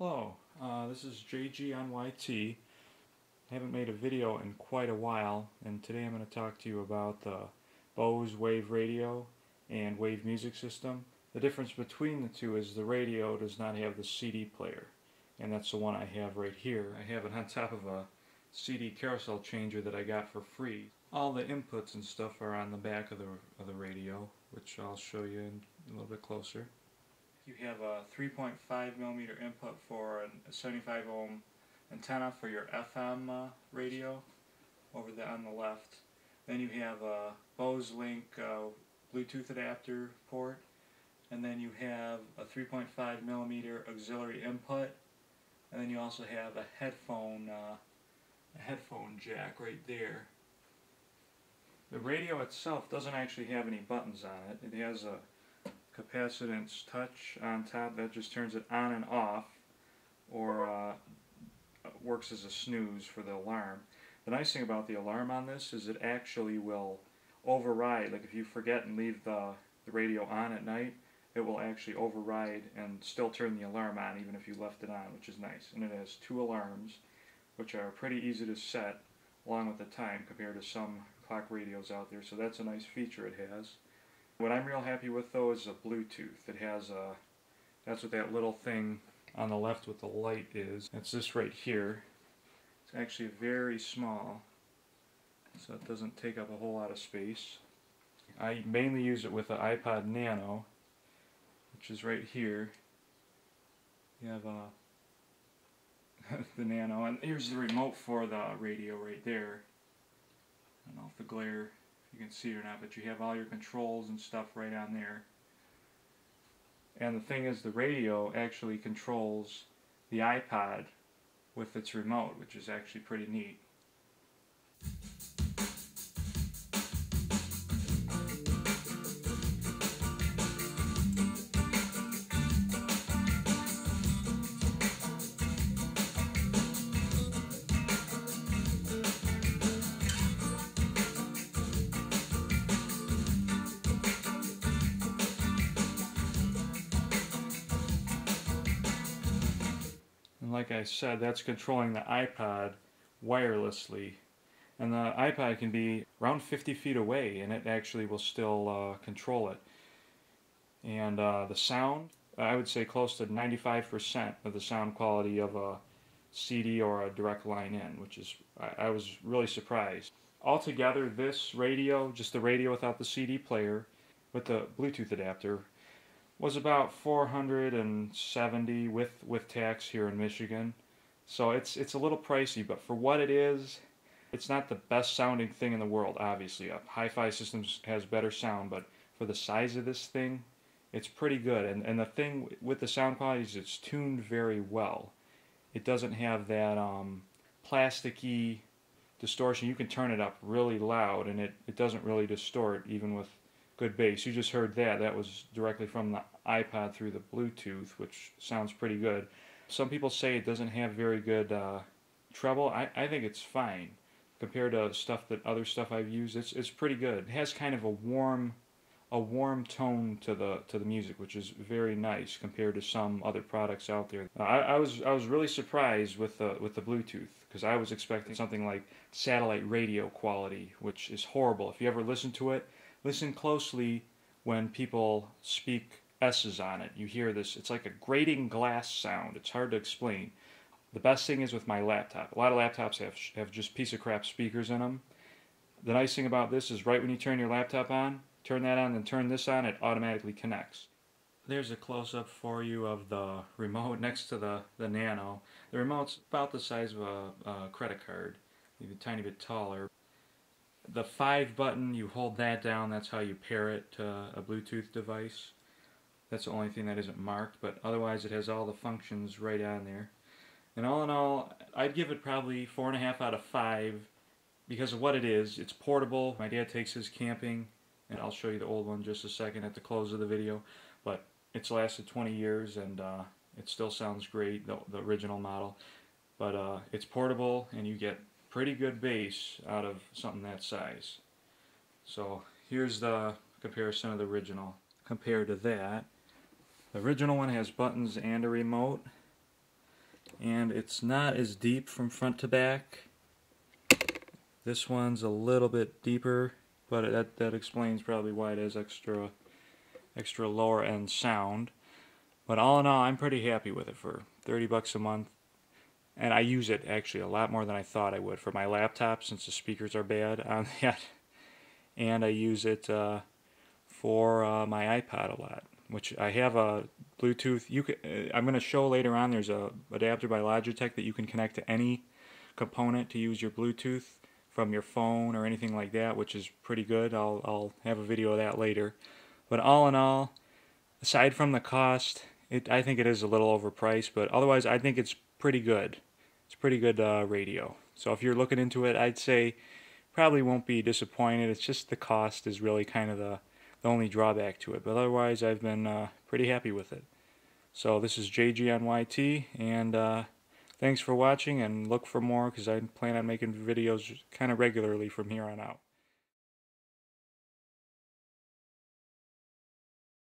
Hello, this is JG on YT. I haven't made a video in quite a while, and today I'm going to talk to you about the Bose Wave Radio and Wave music system. The difference between the two is the radio does not have the CD player, and that's the one I have right here. I have it on top of a CD carousel changer that I got for free. All the inputs and stuff are on the back of the radio, which I'll show you a little bit closer. You have a 3.5mm input for a 75 ohm antenna for your FM radio over there on the left. Then you have a Bose Link Bluetooth adapter port, and then you have a 3.5mm auxiliary input, and then you also have a headphone jack right there. The radio itself doesn't actually have any buttons on it. It has a capacitance touch on top that just turns it on and off, or works as a snooze for the alarm. The nice thing about the alarm on this is it actually will override. Like if you forget and leave the radio on at night, it will actually override and still turn the alarm on even if you left it on, which is nice. And it has 2 alarms, which are pretty easy to set along with the time compared to some clock radios out there, so that's a nice feature it has. What I'm real happy with though is the Bluetooth. It has that's what that little thing on the left with the light is. It's this right here. It's actually very small, so it doesn't take up a whole lot of space. I mainly use it with the iPod Nano, which is right here. You have the Nano, and here's the remote for the radio right there. I don't know if the glare, you can see it or not, but you have all your controls and stuff right on there. And the thing is, the radio actually controls the iPod with its remote, which is actually pretty neat. Like I said, that's controlling the iPod wirelessly, and the iPod can be around 50 feet away and it actually will still control it. And the sound, I would say close to 95% of the sound quality of a CD or a direct line in, which is, I was really surprised. Altogether, this radio, just the radio without the CD player with the Bluetooth adapter, was about $470 with tax here in Michigan. So it's a little pricey, but for what it is, it's not the best sounding thing in the world, obviously. Hi-Fi systems has better sound, but for the size of this thing, it's pretty good. And the thing with the sound quality is it's tuned very well. It doesn't have that plasticky distortion. You can turn it up really loud, and it doesn't really distort even with good bass. You just heard that. That was directly from the iPod through the Bluetooth, which sounds pretty good. Some people say it doesn't have very good treble. I think it's fine compared to other stuff I've used. It's pretty good. It has kind of a warm tone to the music, which is very nice compared to some other products out there. I was really surprised with the Bluetooth, because I was expecting something like satellite radio quality, which is horrible. If you ever listen to it, listen closely when people speak S's on it. You hear this, it's like a grating glass sound. It's hard to explain. The best thing is with my laptop. A lot of laptops have just piece of crap speakers in them. The nice thing about this is right when you turn your laptop on, turn that on and turn this on, it automatically connects. There's a close-up for you of the remote next to the Nano. The remote's about the size of a credit card, maybe a tiny bit taller. The 5 button, you hold that down, that's how you pair it to a Bluetooth device. That's the only thing that isn't marked, but otherwise it has all the functions right on there. And all in all, I'd give it probably 4.5 out of 5 because of what it is. It's portable. My dad takes his camping, and I'll show you the old one just a second at the close of the video, but it's lasted 20 years and it still sounds great, the original model. But it's portable and you get pretty good bass out of something that size. So here's the comparison of the original compared to that. The original one has buttons and a remote. and it's not as deep from front to back. This one's a little bit deeper, but that explains probably why it has extra lower end sound. But all in all, I'm pretty happy with it for 30 bucks a month. And I use it actually a lot more than I thought I would for my laptop, since the speakers are bad on that. And I use it for my iPod a lot, which I have a Bluetooth. I'm going to show later on, there's a adapter by Logitech that you can connect to any component to use your Bluetooth from your phone or anything like that, which is pretty good. I'll have a video of that later. But all in all, aside from the cost, I think it is a little overpriced, but otherwise I think it's pretty good. It's pretty good radio. So if you're looking into it, I'd say probably won't be disappointed. It's just the cost is really kind of the only drawback to it. But otherwise, I've been pretty happy with it. So this is JGNYT, and thanks for watching, and look for more, because I plan on making videos kind of regularly from here on out.